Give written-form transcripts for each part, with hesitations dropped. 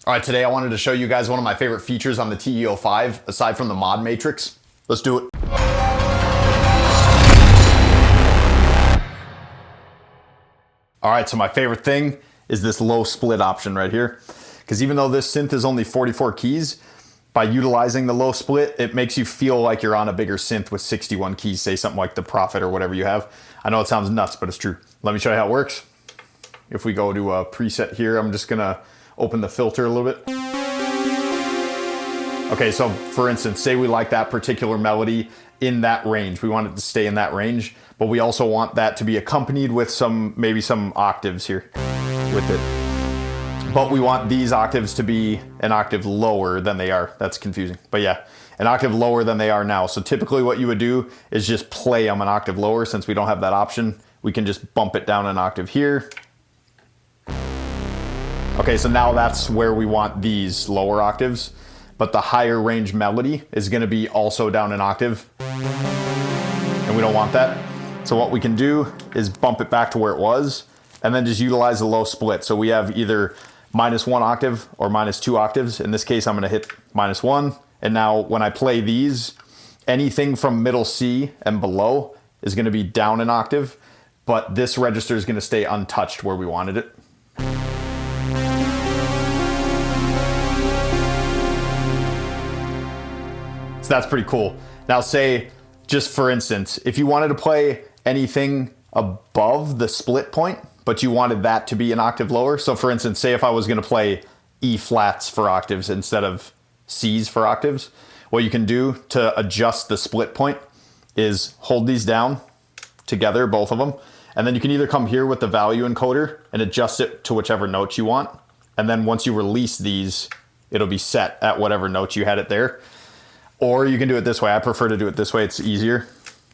All right, today I wanted to show you guys one of my favorite features on the TEO-5, aside from the mod matrix. Let's do it. All right, so my favorite thing is this low split option right here. Because even though this synth is only 44 keys, by utilizing the low split, it makes you feel like you're on a bigger synth with 61 keys, say something like the Prophet or whatever you have. I know it sounds nuts, but it's true. Let me show you how it works. If we go to a preset here, I'm just gonna open the filter a little bit. Okay, so for instance, say we like that particular melody in that range. We want it to stay in that range, but we also want that to be accompanied with maybe some octaves here with it. But we want these octaves to be an octave lower than they are. That's confusing, but yeah, an octave lower than they are now. So typically what you would do is just play them an octave lower. Since we don't have that option, we can just bump it down an octave here. Okay, so now that's where we want these lower octaves, but the higher range melody is gonna be also down an octave, and we don't want that. So what we can do is bump it back to where it was, and then just utilize the low split. So we have either -1 octave or -2 octaves. In this case, I'm gonna hit -1, and now when I play these, anything from middle C and below is gonna be down an octave, but this register is gonna stay untouched where we wanted it. So that's pretty cool. Now say, just for instance, if you wanted to play anything above the split point, but you wanted that to be an octave lower. So for instance, say if I was gonna play E flats for octaves instead of C's for octaves, what you can do to adjust the split point is hold these down together, both of them. And then you can either come here with the value encoder and adjust it to whichever note you want. And then once you release these, it'll be set at whatever note you had it there. Or you can do it this way. I prefer to do it this way. It's easier.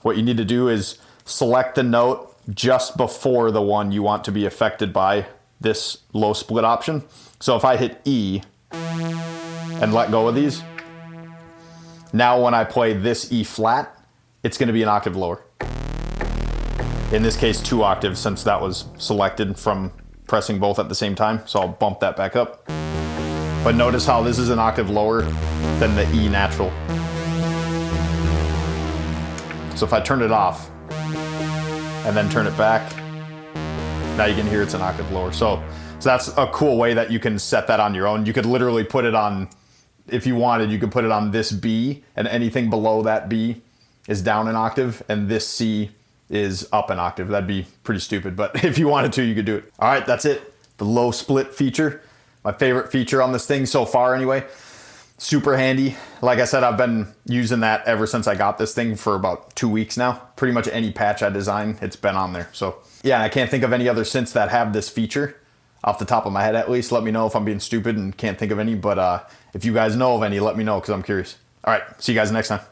What you need to do is select the note just before the one you want to be affected by this low split option. So if I hit E and let go of these, now when I play this E flat, it's going to be an octave lower. In this case, 2 octaves, since that was selected from pressing both at the same time. So I'll bump that back up. But notice how this is an octave lower than the E natural. So if I turn it off and then turn it back, now you can hear it's an octave lower. So that's a cool way that you can set that on your own. You could literally put it on, if you wanted, you could put it on this B, and anything below that B is down an octave, and this C is up an octave. That'd be pretty stupid, but if you wanted to, you could do it. All right, that's it. The low split feature. My favorite feature on this thing so far anyway. Super handy. Like I said, I've been using that ever since I got this thing for about 2 weeks now. Pretty much any patch I design, it's been on there. So yeah, I can't think of any other synths that have this feature off the top of my head at least. Let me know if I'm being stupid and can't think of any, but if you guys know of any, let me know because I'm curious. All right, see you guys next time.